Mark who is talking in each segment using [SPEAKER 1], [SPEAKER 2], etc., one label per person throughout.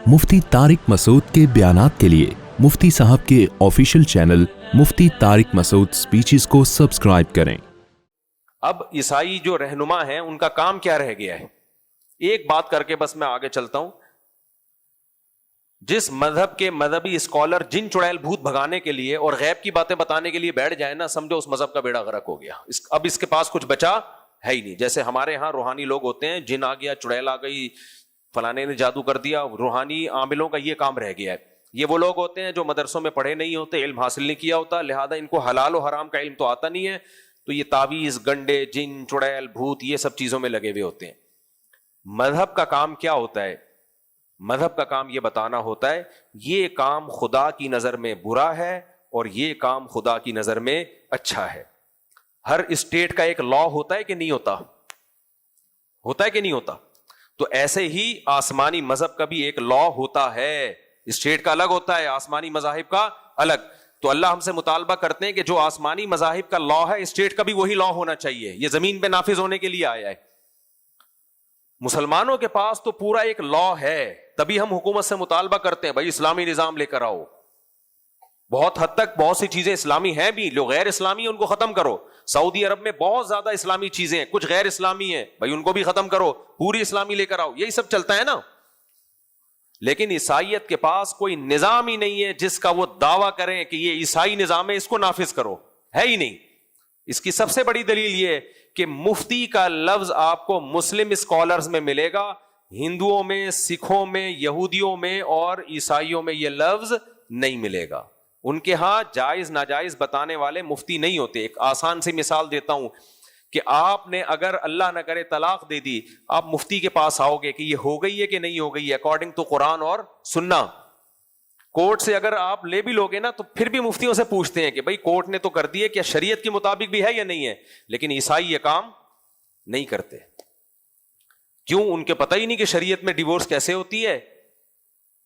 [SPEAKER 1] مفتی طارق مسعود کے بیانات کے لیے مفتی صاحب کے آفیشیل چینل مفتی طارق مسعود سپیچز کو سبسکرائب کریں۔
[SPEAKER 2] اب عیسائی جو رہنما ہیں ان کا کام کیا رہ گیا ہے؟ ایک بات کر کے بس میں آگے چلتا ہوں۔ جس مذہب کے مذہبی اسکالر جن چڑیل بھوت بھگانے کے لیے اور غیب کی باتیں بتانے کے لیے بیٹھ جائے نا، سمجھو اس مذہب کا بیڑا غرق ہو گیا۔ اب اس کے پاس کچھ بچا ہے ہی نہیں۔ جیسے ہمارے ہاں روحانی لوگ ہوتے ہیں، جن آ گیا، چڑیل آ گئی، فلانے نے جادو کر دیا، روحانی عاملوں کا یہ کام رہ گیا ہے۔ یہ وہ لوگ ہوتے ہیں جو مدرسوں میں پڑھے نہیں ہوتے، علم حاصل نہیں کیا ہوتا، لہذا ان کو حلال و حرام کا علم تو آتا نہیں ہے، تو یہ تعویذ، گنڈے، جن، چڑیل، بھوت، یہ سب چیزوں میں لگے ہوئے ہوتے ہیں۔ مذہب کا کام کیا ہوتا ہے؟ مذہب کا کام یہ بتانا ہوتا ہے یہ کام خدا کی نظر میں برا ہے اور یہ کام خدا کی نظر میں اچھا ہے۔ ہر اسٹیٹ کا ایک لا ہوتا ہے کہ نہیں ہوتا؟ ہوتا ہے کہ نہیں ہوتا؟ تو ایسے ہی آسمانی مذہب کا بھی ایک لا ہوتا ہے، اسٹیٹ کا الگ ہوتا ہے، آسمانی مذاہب کا الگ۔ تو اللہ ہم سے مطالبہ کرتے ہیں کہ جو آسمانی مذاہب کا لا ہے، اسٹیٹ کا بھی وہی لا ہونا چاہیے، یہ زمین پہ نافذ ہونے کے لیے آیا ہے۔ مسلمانوں کے پاس تو پورا ایک لا ہے، تبھی ہم حکومت سے مطالبہ کرتے ہیں بھائی اسلامی نظام لے کر آؤ۔ بہت حد تک بہت سی چیزیں اسلامی ہیں بھی، جو غیر اسلامی ہیں ان کو ختم کرو۔ سعودی عرب میں بہت زیادہ اسلامی چیزیں ہیں، کچھ غیر اسلامی ہیں، بھائی ان کو بھی ختم کرو، پوری اسلامی لے کر آؤ، یہی سب چلتا ہے نا۔ لیکن عیسائیت کے پاس کوئی نظام ہی نہیں ہے جس کا وہ دعویٰ کریں کہ یہ عیسائی نظام ہے، اس کو نافذ کرو، ہے ہی نہیں۔ اس کی سب سے بڑی دلیل یہ ہے کہ مفتی کا لفظ آپ کو مسلم اسکالرز میں ملے گا، ہندوؤں میں، سکھوں میں، یہودیوں میں اور عیسائیوں میں یہ لفظ نہیں ملے گا۔ ان کے ہاں جائز ناجائز بتانے والے مفتی نہیں ہوتے۔ ایک آسان سی مثال دیتا ہوں کہ آپ نے اگر اللہ نہ کرے طلاق دے دی، آپ مفتی کے پاس آؤ گے کہ یہ ہو گئی ہے کہ نہیں ہو گئی ہے اکارڈنگ ٹو قرآن اور سننا۔ کورٹ سے اگر آپ لے بھی لوگے نا تو پھر بھی مفتیوں سے پوچھتے ہیں کہ بھائی کورٹ نے تو کر دی ہے، کیا شریعت کے مطابق بھی ہے یا نہیں ہے؟ لیکن عیسائی یہ کام نہیں کرتے۔ کیوں؟ ان کے پتہ ہی نہیں کہ شریعت میں ڈیورس کیسے ہوتی ہے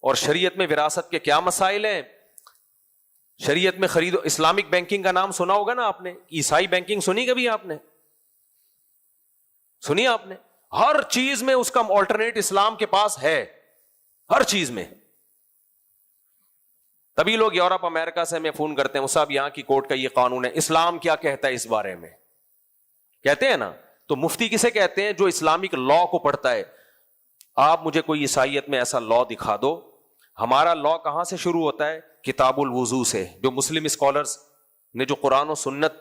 [SPEAKER 2] اور شریعت میں وراثت کے کیا مسائل ہیں۔ شریعت میں خرید و اسلامک بینکنگ کا نام سنا ہوگا نا آپ نے، عیسائی بینکنگ سنی کبھی آپ نے؟ سنی آپ نے؟ ہر چیز میں اس کا آلٹرنیٹ اسلام کے پاس ہے، ہر چیز میں۔ تبھی لوگ یورپ امریکہ سے ہمیں فون کرتے ہیں، وہ صاحب یہاں کی کورٹ کا یہ قانون ہے، اسلام کیا کہتا ہے اس بارے میں؟ کہتے ہیں نا۔ تو مفتی کسے کہتے ہیں؟ جو اسلامک لا کو پڑھتا ہے۔ آپ مجھے کوئی عیسائیت میں ایسا لا دکھا دو۔ ہمارا لا کہاں سے شروع ہوتا ہے؟ کتاب الوضو سے۔ جو مسلم اسکالرز نے جو قرآن و سنت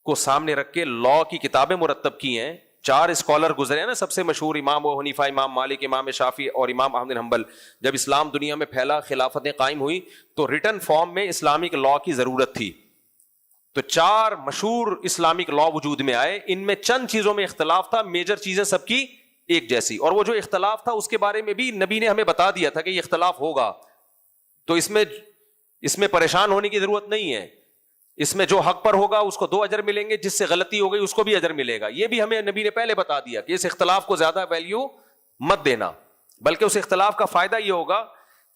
[SPEAKER 2] کو سامنے رکھ کے لا کی کتابیں مرتب کی ہیں، 4 اسکالر گزرے ہیں نا، سب سے مشہور امام ابو حنیفہ، امام مالک، امام شافعی اور امام احمد بن حنبل۔ جب اسلام دنیا میں پھیلا، خلافتیں قائم ہوئی، تو ریٹن فارم میں اسلامک لا کی ضرورت تھی، تو 4 مشہور اسلامک لا وجود میں آئے۔ ان میں چند چیزوں میں اختلاف تھا، میجر چیزیں سب کی ایک جیسی، اور وہ جو اختلاف تھا اس کے بارے میں بھی نبی نے ہمیں بتا دیا تھا کہ یہ اختلاف ہوگا، تو اس میں پریشان ہونے کی ضرورت نہیں ہے۔ اس میں جو حق پر ہوگا اس کو 2 اجر ملیں گے، جس سے غلطی ہو گئی اس کو بھی اجر ملے گا۔ یہ بھی ہمیں نبی نے پہلے بتا دیا کہ اس اختلاف کو زیادہ ویلیو مت دینا، بلکہ اس اختلاف کا فائدہ یہ ہوگا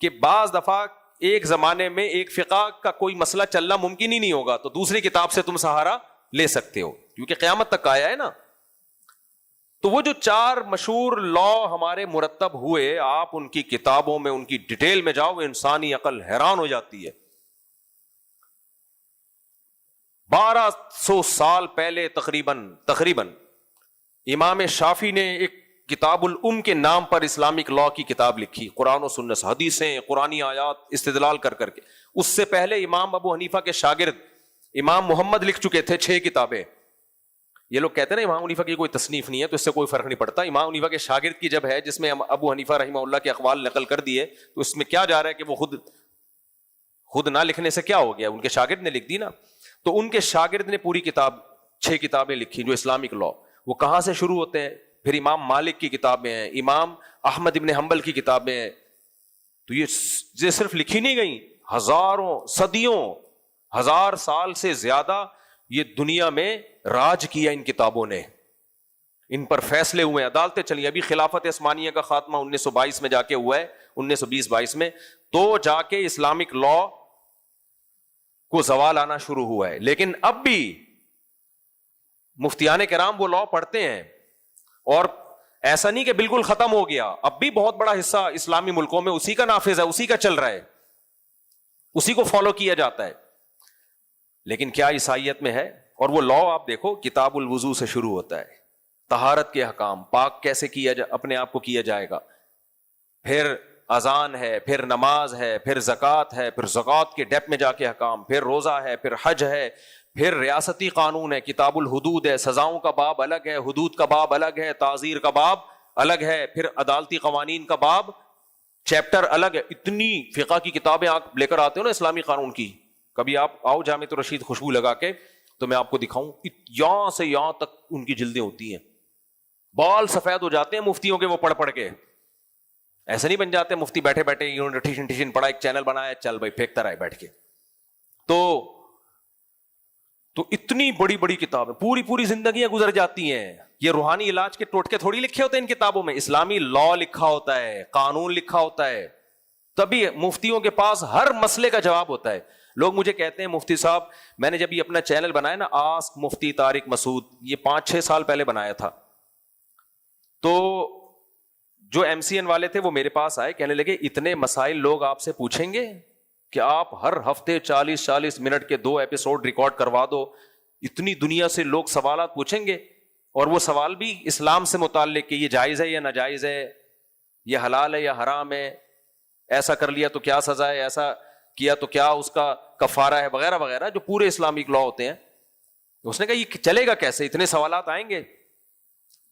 [SPEAKER 2] کہ بعض دفعہ ایک زمانے میں ایک فقہ کا کوئی مسئلہ چلنا ممکن ہی نہیں ہوگا، تو دوسری کتاب سے تم سہارا لے سکتے ہو، کیونکہ قیامت تک آیا ہے نا۔ تو وہ جو 4 مشہور لا ہمارے مرتب ہوئے، آپ ان کی کتابوں میں ان کی ڈیٹیل میں جاؤ، انسانی عقل حیران ہو جاتی ہے۔ 1200 سال پہلے تقریباً امام شافعی نے ایک کتاب الام کے نام پر اسلامک لا کی کتاب لکھی، قرآن و سنت، حدیثیں، قرآنی آیات استدلال کر کے۔ اس سے پہلے امام ابو حنیفہ کے شاگرد امام محمد لکھ چکے تھے 6 کتابیں۔ یہ لوگ کہتے ہیں نا امام حنیفہ کی کوئی تصنیف نہیں ہے، تو اس سے کوئی فرق نہیں پڑتا۔ امام حنیفہ کے شاگرد کی جب ہے، جس میں ابو حنیفہ رحمہ اللہ کے اقوال نقل کر دیے، تو اس میں کیا جا رہا ہے کہ وہ خود نہ لکھنے سے کیا ہو گیا، ان کے شاگرد نے لکھ دی نا۔ تو ان کے شاگرد نے پوری کتاب 6 کتابیں لکھی جو اسلامک لا۔ وہ کہاں سے شروع ہوتے ہیں؟ پھر امام مالک کی کتابیں ہیں، امام احمد ابن حنبل کی کتابیں ہیں۔ تو یہ صرف لکھی نہیں گئی، ہزاروں، صدیوں، 1000 سال سے زیادہ یہ دنیا میں راج کیا ان کتابوں نے، ان پر فیصلے ہوئے، عدالتیں چلی۔ ابھی خلافت عثمانیہ کا خاتمہ 1922 میں جا کے ہوا ہے، 1920-22 میں، تو جا کے اسلامک لا کو زوال آنا شروع ہوا ہے۔ لیکن اب بھی مفتیان کرام وہ لا پڑھتے ہیں، اور ایسا نہیں کہ بالکل ختم ہو گیا، اب بھی بہت بڑا حصہ اسلامی ملکوں میں اسی کا نافذ ہے، اسی کا چل رہا ہے، اسی کو فالو کیا جاتا ہے. لیکن کیا عیسائیت میں ہے؟ اور وہ لا آپ دیکھو، کتاب الوضو سے شروع ہوتا ہے، طہارت کے احکام، پاک کیسے کیا اپنے آپ کو کیا جائے گا، پھر اذان ہے، پھر نماز ہے، پھر زکوٰۃ ہے، پھر زکوٰۃ کے ڈیپ میں جا کے احکام، پھر روزہ ہے، پھر حج ہے، پھر ریاستی قانون ہے، کتاب الحدود ہے، سزاؤں کا باب الگ ہے، حدود کا باب الگ ہے، تعزیر کا باب الگ ہے، پھر عدالتی قوانین کا باب چیپٹر الگ ہے. اتنی فقہ کی کتابیں آپ لے کر آتے ہو نا اسلامی قانون کی، کبھی آپ آؤ جامع الرشید خوشبو لگا کے تو میں آپ کو دکھاؤں، یہاں سے یہاں تک ان کی جلدیں ہوتی ہیں، بال سفید ہو جاتے ہیں مفتیوں کے وہ پڑھ پڑھ کے. ایسے نہیں بن جاتے مفتی بیٹھے بیٹھے ٹیشن پڑھا، ایک چینل بنایا، چل بھائی پھینکتا رہے بیٹھ کے. تو اتنی بڑی بڑی کتابیں، پوری پوری زندگیاں گزر جاتی ہیں. یہ روحانی علاج کے ٹوٹکے تھوڑی لکھے ہوتے ہیں ان کتابوں میں، اسلامی لا لکھا ہوتا ہے، قانون لکھا ہوتا ہے، تبھی مفتیوں کے پاس ہر مسئلے کا جواب ہوتا ہے. لوگ مجھے کہتے ہیں مفتی صاحب، میں نے جب یہ اپنا چینل بنایا نا آسک مفتی طارق مسعود، یہ 5-6 سال پہلے بنایا تھا، تو جو ایم سی این والے تھے وہ میرے پاس آئے، کہنے لگے اتنے مسائل لوگ آپ سے پوچھیں گے کہ آپ ہر ہفتے 40-40 منٹ کے 2 ایپیسوڈ ریکارڈ کروا دو، اتنی دنیا سے لوگ سوالات پوچھیں گے، اور وہ سوال بھی اسلام سے متعلق کہ یہ جائز ہے یا ناجائز ہے، یہ حلال ہے یا حرام ہے، ایسا کر لیا تو کیا سزا ہے، ایسا کیا تو کیا اس کا کفارہ ہے، وغیرہ وغیرہ، جو پورے اسلامک لا ہوتے ہیں. اس نے کہا یہ چلے گا کیسے، اتنے سوالات آئیں گے؟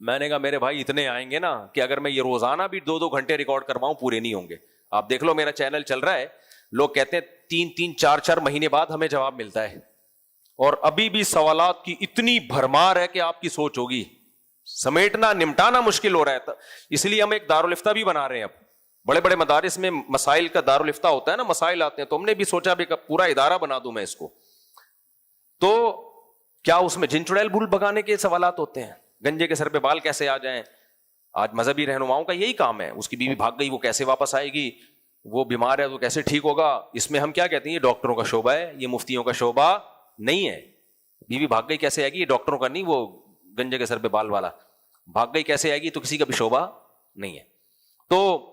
[SPEAKER 2] میں نے کہا میرے بھائی اتنے آئیں گے نا کہ اگر میں یہ روزانہ بھی 2-2 گھنٹے ریکارڈ کرواؤں پورے نہیں ہوں گے. آپ دیکھ لو میرا چینل چل رہا ہے، لوگ کہتے ہیں 3-3 4-4 مہینے بعد ہمیں جواب ملتا ہے، اور ابھی بھی سوالات کی اتنی بھرمار ہے کہ آپ کی سوچ ہوگی سمیٹنا نمٹانا مشکل ہو رہا ہے. اس لیے ہم ایک دارالفتہ بھی بنا رہے ہیں. اب بڑے بڑے مدارس میں مسائل کا دارالفتہ ہوتا ہے نا، مسائل آتے ہیں، تو ہم نے بھی سوچا بھی پورا ادارہ بنا دوں میں اس کو. تو کیا اس میں جن چڑیل بھول بھگانے کے سوالات ہوتے ہیں، گنجے کے سر پہ بال کیسے آ جائیں. آج مذہبی رہنماؤں کا یہی کام ہے، اس کی بیوی بھاگ گئی وہ کیسے واپس آئے گی، وہ بیمار ہے تو کیسے ٹھیک ہوگا. اس میں ہم کیا کہتے ہیں، یہ ڈاکٹروں کا شعبہ ہے، یہ مفتیوں کا شعبہ نہیں ہے. بیوی بھاگ گئی کیسے آئے گی، یہ ڈاکٹروں کا نہیں، وہ گنجے کے سر پہ بال والا بھاگ گئی کیسے آئے گی، تو کسی کا بھی شعبہ نہیں ہے. تو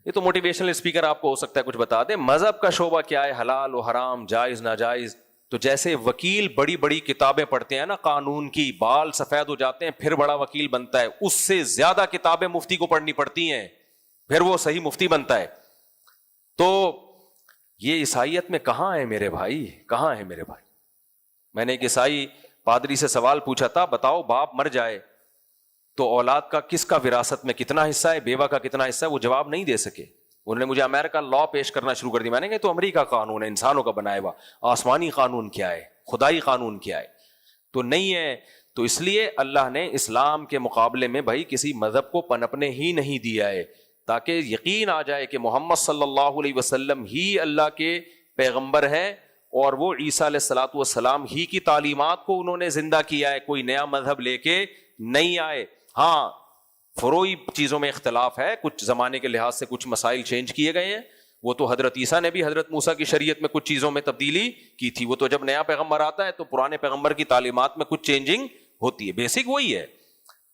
[SPEAKER 2] یہ تو موٹیویشنل اسپیکر آپ کو ہو سکتا ہے کچھ بتا دے. مذہب کا شعبہ کیا ہے، حلال و حرام، جائز ناجائز. تو جیسے وکیل بڑی بڑی کتابیں پڑھتے ہیں نا قانون کی، بال سفید ہو جاتے ہیں پھر بڑا وکیل بنتا ہے، اس سے زیادہ کتابیں مفتی کو پڑھنی پڑتی ہیں پھر وہ صحیح مفتی بنتا ہے. تو یہ عیسائیت میں کہاں ہے میرے بھائی، کہاں ہے میرے بھائی. میں نے ایک عیسائی پادری سے سوال پوچھا تھا، بتاؤ باپ مر جائے تو اولاد کا کس کا وراثت میں کتنا حصہ ہے، بیوہ کا کتنا حصہ ہے. وہ جواب نہیں دے سکے. انہوں نے مجھے امریکہ لا پیش کرنا شروع کر دیا. میں نے کہا تو امریکہ قانون ہے، انسانوں کا بنایا ہوا، آسمانی قانون کیا ہے، خدائی قانون کیا ہے. تو نہیں ہے. تو اس لیے اللہ نے اسلام کے مقابلے میں بھائی کسی مذہب کو پنپنے ہی نہیں دیا ہے، تاکہ یقین آ جائے کہ محمد صلی اللہ علیہ وسلم ہی اللہ کے پیغمبر ہیں، اور وہ عیسیٰ علیہ الصلوۃ والسلام ہی کی تعلیمات کو انہوں نے زندہ کیا ہے، کوئی نیا مذہب لے کے نہیں آئے. ہاں فروعی چیزوں میں اختلاف ہے، کچھ زمانے کے لحاظ سے کچھ مسائل چینج کیے گئے ہیں. وہ تو حضرت عیسیٰ نے بھی حضرت موسیٰ کی شریعت میں کچھ چیزوں میں تبدیلی کی تھی. وہ تو جب نیا پیغمبر آتا ہے تو پرانے پیغمبر کی تعلیمات میں کچھ چینجنگ ہوتی ہے، بیسک وہی ہے.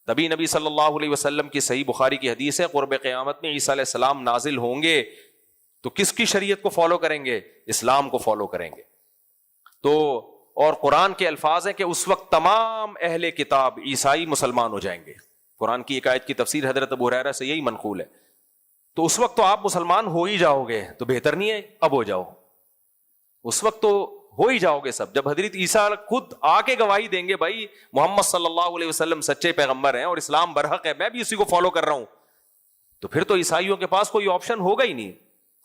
[SPEAKER 2] تبھی نبی صلی اللہ علیہ وسلم کی صحیح بخاری کی حدیث ہے، قرب قیامت میں عیسیٰ علیہ السلام نازل ہوں گے تو کس کی شریعت کو فالو کریں گے، اسلام کو فالو کریں گے. تو اور قرآن کے الفاظ ہیں کہ اس وقت تمام اہل کتاب عیسائی مسلمان ہو جائیں گے. قرآن کی ایک آیت کی تفسیر حضرت ابو ہریرہ سے یہی منقول ہے. تو اس وقت تو آپ مسلمان ہو ہی جاؤ گے، تو بہتر نہیں ہے اب ہو جاؤ، اس وقت تو ہو ہی جاؤ گے سب. جب حضرت عیسیٰ خود آ کے گواہی دیں گے بھائی محمد صلی اللہ علیہ وسلم سچے پیغمبر ہیں اور اسلام برحق ہے، میں بھی اسی کو فالو کر رہا ہوں، تو پھر تو عیسائیوں کے پاس کوئی آپشن ہوگا ہی نہیں.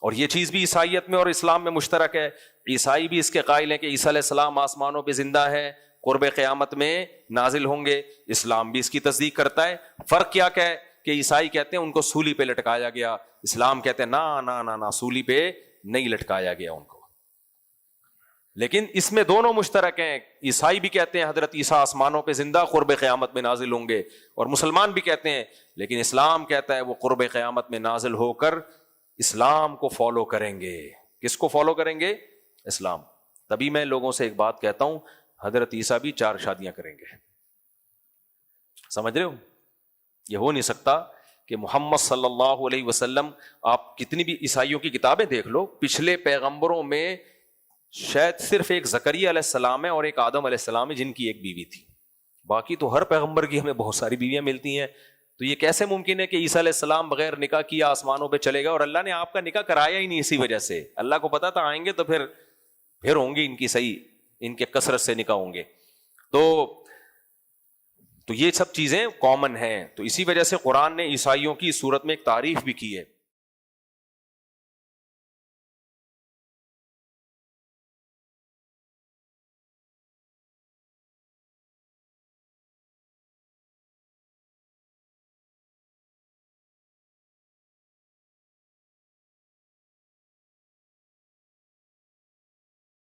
[SPEAKER 2] اور یہ چیز بھی عیسائیت میں اور اسلام میں مشترک ہے. عیسائی بھی اس کے قائل ہیں کہ عیسیٰ علیہ السلام آسمانوں پہ زندہ ہے، قرب قیامت میں نازل ہوں گے. اسلام بھی اس کی تصدیق کرتا ہے. فرق کیا ہے کہ عیسائی کہتے ہیں ان کو سولی پہ لٹکایا گیا، اسلام کہتے ہیں نا سولی پہ نہیں لٹکایا گیا ان کو. لیکن اس میں دونوں مشترک ہیں. عیسائی بھی کہتے ہیں حضرت عیسیٰ آسمانوں پہ زندہ قرب قیامت میں نازل ہوں گے، اور مسلمان بھی کہتے ہیں. لیکن اسلام کہتا ہے وہ قرب قیامت میں نازل ہو کر اسلام کو فالو کریں گے. کس کو فالو کریں گے؟ اسلام. تبھی میں لوگوں سے ایک بات کہتا ہوں، حضرت عیسیٰ بھی 4 شادیاں کریں گے. سمجھ رہے ہو؟ یہ ہو نہیں سکتا کہ محمد صلی اللہ علیہ وسلم، آپ کتنی بھی عیسائیوں کی کتابیں دیکھ لو، پچھلے پیغمبروں میں شاید صرف ایک زکریا علیہ السلام ہے اور ایک آدم علیہ السلام ہے جن کی ایک بیوی تھی، باقی تو ہر پیغمبر کی ہمیں بہت ساری بیویاں ملتی ہیں. تو یہ کیسے ممکن ہے کہ عیسیٰ علیہ السلام بغیر نکاح کیا آسمانوں پہ چلے گئے، اور اللہ نے آپ کا نکاح کرایا ہی نہیں اسی وجہ سے. اللہ کو پتا تھا آئیں گے تو پھر ہوں گی ان کی صحیح، ان کے کثرت سے نکاح ہوں گے. تو یہ سب چیزیں کامن ہیں. تو اسی وجہ سے قرآن نے عیسائیوں کی صورت میں ایک تعریف بھی کی ہے.